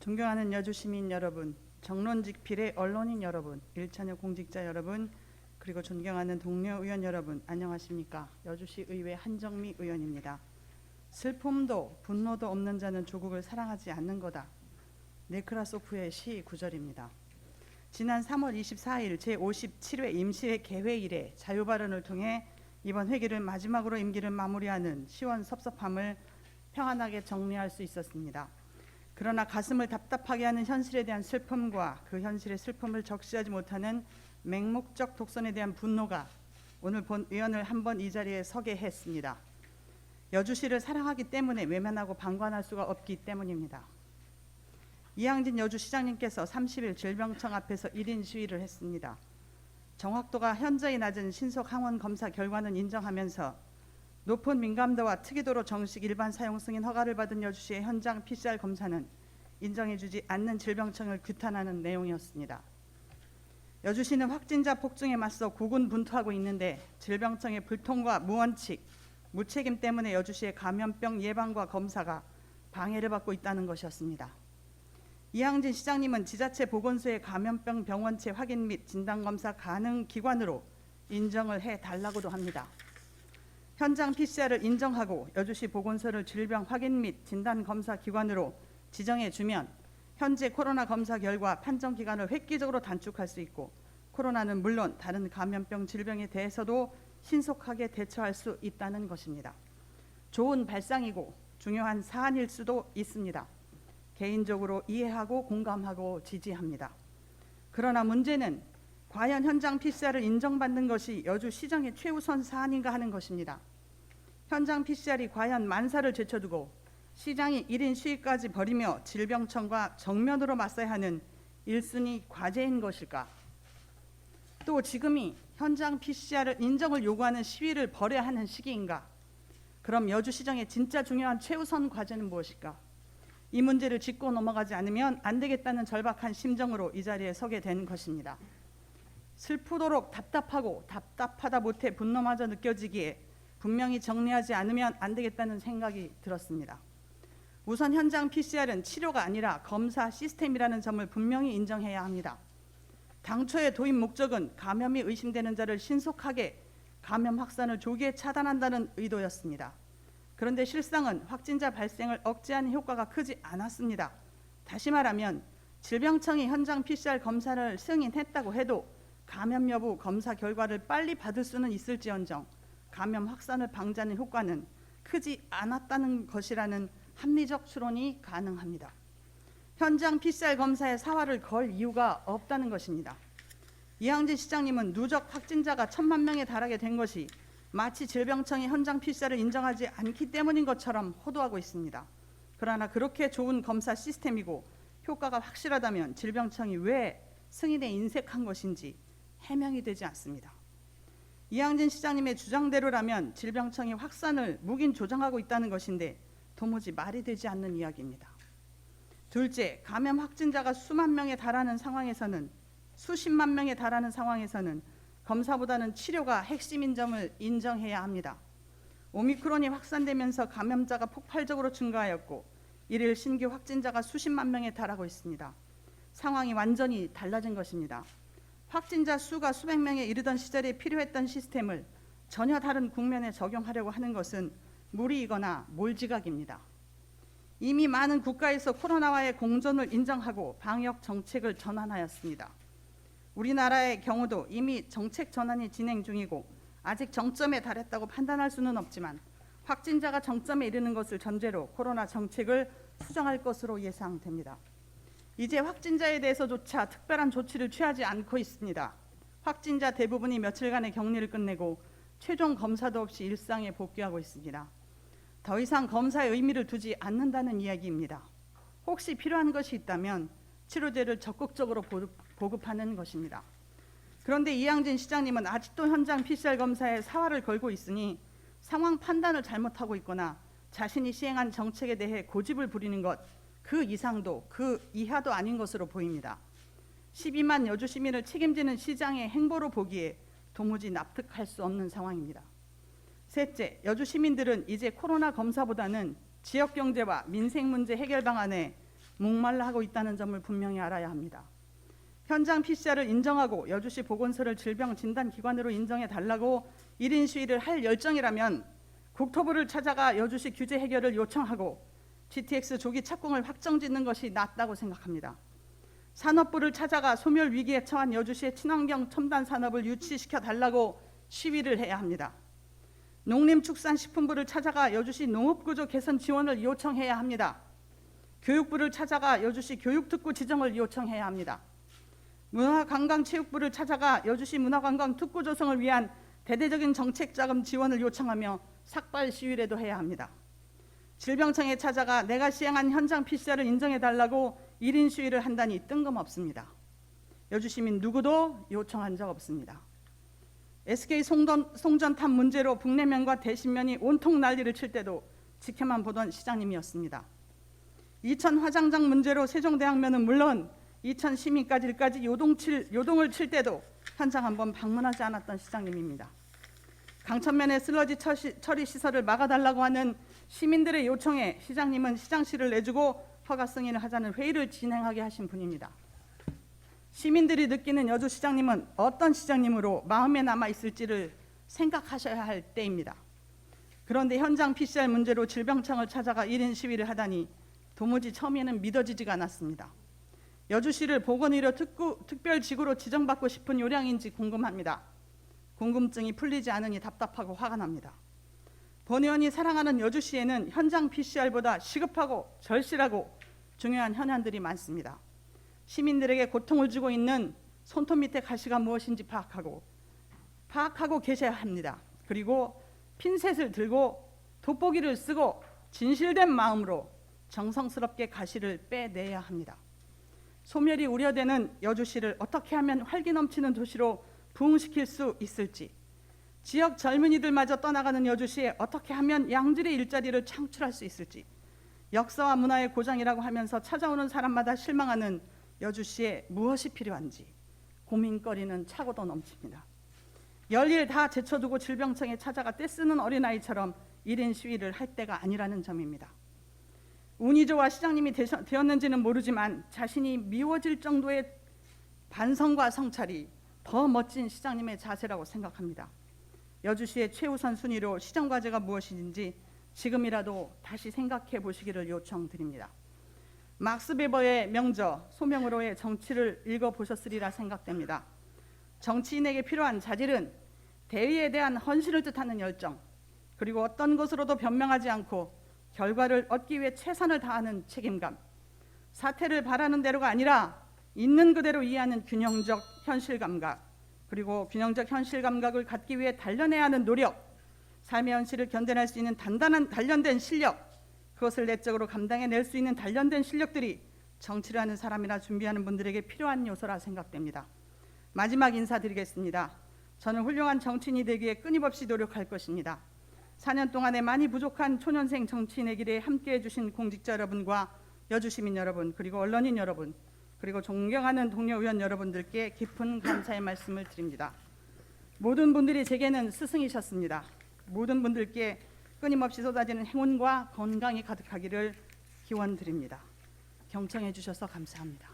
존경하는 여주 시민 여러분, 정론직필의 언론인 여러분, 일찬여 공직자 여러분, 그리고 존경하는 동료 의원 여러분, 안녕하십니까? 여주시 의회 한정미 의원입니다. 슬픔도 분노도 없는 자는 조국을 사랑하지 않는 거다. 네크라소프의 시 구절입니다. 지난 3월 24일 제57회 임시회 개회 이래 자유발언을 통해 이번 회기를 마지막으로 임기를 마무리하는 시원섭섭함을 평안하게 정리할 수 있었습니다. 그러나 가슴을 답답하게 하는 현실에 대한 슬픔과 그 현실의 슬픔을 적시하지 못하는 맹목적 독선에 대한 분노가 오늘 본 의원을 한번 이 자리에 서게 했습니다. 여주시를 사랑하기 때문에 외면하고 방관할 수가 없기 때문입니다. 이항진 여주시장님께서 30일 질병청 앞에서 1인 시위를 했습니다. 정확도가 현저히 낮은 신속 항원 검사 결과는 인정하면서 높은 민감도와 특이도로 정식 일반 사용 승인 허가를 받은 여주시의 현장 PCR 검사는 인정해주지 않는 질병청을 규탄하는 내용이었습니다. 여주시는 확진자 폭증에 맞서 고군분투하고 있는데 질병청의 불통과 무원칙, 무책임 때문에 여주시의 감염병 예방과 검사가 방해를 받고 있다는 것이었습니다. 이항진 시장님은 지자체 보건소의 감염병 병원체 확인 및 진단검사 가능 기관으로 인정을 해달라고도 합니다. 현장 PCR을 인정하고 여주시 보건소를 질병 확인 및 진단검사 기관으로 지정해주면 현재 코로나 검사 결과 판정 기간을 획기적으로 단축할 수 있고 코로나는 물론 다른 감염병 질병에 대해서도 신속하게 대처할 수 있다는 것입니다. 좋은 발상이고 중요한 사안일 수도 있습니다. 개인적으로 이해하고 공감하고 지지합니다. 그러나 문제는 과연 현장 PCR을 인정받는 것이 여주시장의 최우선 사안인가 하는 것입니다. 현장 PCR이 과연 만사를 제쳐두고 시장이 1인 시위까지 벌이며 질병청과 정면으로 맞서야 하는 1순위 과제인 것일까? 또 지금이 현장 PCR을 인정을 요구하는 시위를 벌여야 하는 시기인가? 그럼 여주시장의 진짜 중요한 최우선 과제는 무엇일까? 이 문제를 짚고 넘어가지 않으면 안 되겠다는 절박한 심정으로 이 자리에 서게 된 것입니다. 슬프도록 답답하고 답답하다 못해 분노마저 느껴지기에 분명히 정리하지 않으면 안 되겠다는 생각이 들었습니다. 우선 현장 PCR은 치료가 아니라 검사 시스템이라는 점을 분명히 인정해야 합니다. 당초의 도입 목적은 감염이 의심되는 자를 신속하게 감염 확산을 조기에 차단한다는 의도였습니다. 그런데 실상은 확진자 발생을 억제하는 효과가 크지 않았습니다. 다시 말하면 질병청이 현장 PCR 검사를 승인했다고 해도 감염 여부 검사 결과를 빨리 받을 수는 있을지언정 감염 확산을 방지하는 효과는 크지 않았다는 것이라는 합리적 추론이 가능합니다. 현장 PCR 검사에 사활을 걸 이유가 없다는 것입니다. 이항진 시장님은 누적 확진자가 1,000만 명에 달하게 된 것이 마치 질병청이 현장 PCR을 인정하지 않기 때문인 것처럼 호도하고 있습니다. 그러나 그렇게 좋은 검사 시스템이고 효과가 확실하다면 질병청이 왜 승인에 인색한 것인지 해명이 되지 않습니다. 이항진 시장님의 주장대로라면 질병청이 확산을 묵인 조장하고 있다는 것인데 도무지 말이 되지 않는 이야기입니다. 둘째, 감염 확진자가 수만 명에 달하는 상황에서는 수십만 명에 달하는 상황에서는 검사보다는 치료가 핵심인 점을 인정해야 합니다. 오미크론이 확산되면서 감염자가 폭발적으로 증가하였고 일일 신규 확진자가 수십만 명에 달하고 있습니다. 상황이 완전히 달라진 것입니다. 확진자 수가 수백 명에 이르던 시절에 필요했던 시스템을 전혀 다른 국면에 적용하려고 하는 것은 무리이거나 몰지각입니다. 이미 많은 국가에서 코로나와의 공존을 인정하고 방역 정책을 전환하였습니다. 우리나라의 경우도 이미 정책 전환이 진행 중이고 아직 정점에 달했다고 판단할 수는 없지만 확진자가 정점에 이르는 것을 전제로 코로나 정책을 수정할 것으로 예상됩니다. 이제 확진자에 대해서조차 특별한 조치를 취하지 않고 있습니다. 확진자 대부분이 며칠간의 격리를 끝내고 최종 검사도 없이 일상에 복귀하고 있습니다. 더 이상 검사의 의미를 두지 않는다는 이야기입니다. 혹시 필요한 것이 있다면 치료제를 적극적으로 보급하는 것입니다. 그런데 이항진 시장님은 아직도 현장 PCR 검사에 사활을 걸고 있으니 상황 판단을 잘못하고 있거나 자신이 시행한 정책에 대해 고집을 부리는 것, 그 이상도 그 이하도 아닌 것으로 보입니다. 12만 여주 시민을 책임지는 시장의 행보로 보기에 도무지 납득할 수 없는 상황입니다. 셋째, 여주 시민들은 이제 코로나 검사보다는 지역 경제와 민생 문제 해결 방안에 목말라 하고 있다는 점을 분명히 알아야 합니다. 현장 PCR을 인정하고 여주시 보건소를 질병진단기관으로 인정해 달라고 1인 시위를 할 열정이라면 국토부를 찾아가 여주시 규제 해결을 요청하고 GTX 조기 착공을 확정짓는 것이 낫다고 생각합니다. 산업부를 찾아가 소멸 위기에 처한 여주시의 친환경 첨단 산업을 유치시켜 달라고 시위를 해야 합니다. 농림축산식품부를 찾아가 여주시 농업구조 개선 지원을 요청해야 합니다. 교육부를 찾아가 여주시 교육특구 지정을 요청해야 합니다. 문화관광체육부를 찾아가 여주시 문화관광 특구 조성을 위한 대대적인 정책자금 지원을 요청하며 삭발 시위라도 해야 합니다. 질병청에 찾아가 내가 시행한 현장 PCR을 인정해달라고 1인 시위를 한다니 뜬금없습니다. 여주시민 누구도 요청한 적 없습니다. SK 송전탑 문제로 북내면과 대신면이 온통 난리를 칠 때도 지켜만 보던 시장님이었습니다. 이천 화장장 문제로 세종대왕면은 물론 이천 시민까지 요동을 칠 때도 현장 한번 방문하지 않았던 시장님입니다. 강천면의 슬러지 처리 시설을 막아달라고 하는 시민들의 요청에 시장님은 시장실을 내주고 허가 승인을 하자는 회의를 진행하게 하신 분입니다. 시민들이 느끼는 여주시장님은 어떤 시장님으로 마음에 남아있을지를 생각하셔야 할 때입니다. 그런데 현장 PCR 문제로 질병청을 찾아가 1인 시위를 하다니 도무지 처음에는 믿어지지가 않았습니다. 여주시를 보건의료 특별지구로 지정받고 싶은 요량인지 궁금합니다. 궁금증이 풀리지 않으니 답답하고 화가 납니다. 본 의원이 사랑하는 여주시에는 현장 PCR보다 시급하고 절실하고 중요한 현안들이 많습니다. 시민들에게 고통을 주고 있는 손톱 밑에 가시가 무엇인지 파악하고 계셔야 합니다. 그리고 핀셋을 들고 돋보기를 쓰고 진실된 마음으로 정성스럽게 가시를 빼내야 합니다. 소멸이 우려되는 여주시를 어떻게 하면 활기 넘치는 도시로 부흥시킬 수 있을지, 지역 젊은이들마저 떠나가는 여주시에 어떻게 하면 양질의 일자리를 창출할 수 있을지, 역사와 문화의 고장이라고 하면서 찾아오는 사람마다 실망하는 여주시에 무엇이 필요한지 고민거리는 차고도 넘칩니다. 열일 다 제쳐두고 질병청에 찾아가 떼쓰는 어린아이처럼 1인 시위를 할 때가 아니라는 점입니다. 운이 좋아 시장님이 되었는지는 모르지만 자신이 미워질 정도의 반성과 성찰이 더 멋진 시장님의 자세라고 생각합니다. 여주시의 최우선 순위로 시정과제가 무엇인지 지금이라도 다시 생각해 보시기를 요청드립니다. 막스 베버의 명저 소명으로의 정치를 읽어보셨으리라 생각됩니다. 정치인에게 필요한 자질은 대의에 대한 헌신을 뜻하는 열정, 그리고 어떤 것으로도 변명하지 않고 결과를 얻기 위해 최선을 다하는 책임감, 사태를 바라는 대로가 아니라 있는 그대로 이해하는 균형적 현실 감각, 그리고 균형적 현실 감각을 갖기 위해 단련해야 하는 노력, 삶의 현실을 견뎌낼 수 있는 단단한 단련된 실력, 그것을 내적으로 감당해낼 수 있는 단련된 실력들이 정치를 하는 사람이나 준비하는 분들에게 필요한 요소라 생각됩니다. 마지막 인사드리겠습니다. 저는 훌륭한 정치인이 되기 위해 끊임없이 노력할 것입니다. 4년 동안에 많이 부족한 초년생 정치인의 길에 함께해 주신 공직자 여러분과 여주시민 여러분, 그리고 언론인 여러분, 그리고 존경하는 동료 의원 여러분들께 깊은 감사의 말씀을 드립니다. 모든 분들이 제게는 스승이셨습니다. 모든 분들께 끊임없이 쏟아지는 행운과 건강이 가득하기를 기원드립니다. 경청해 주셔서 감사합니다.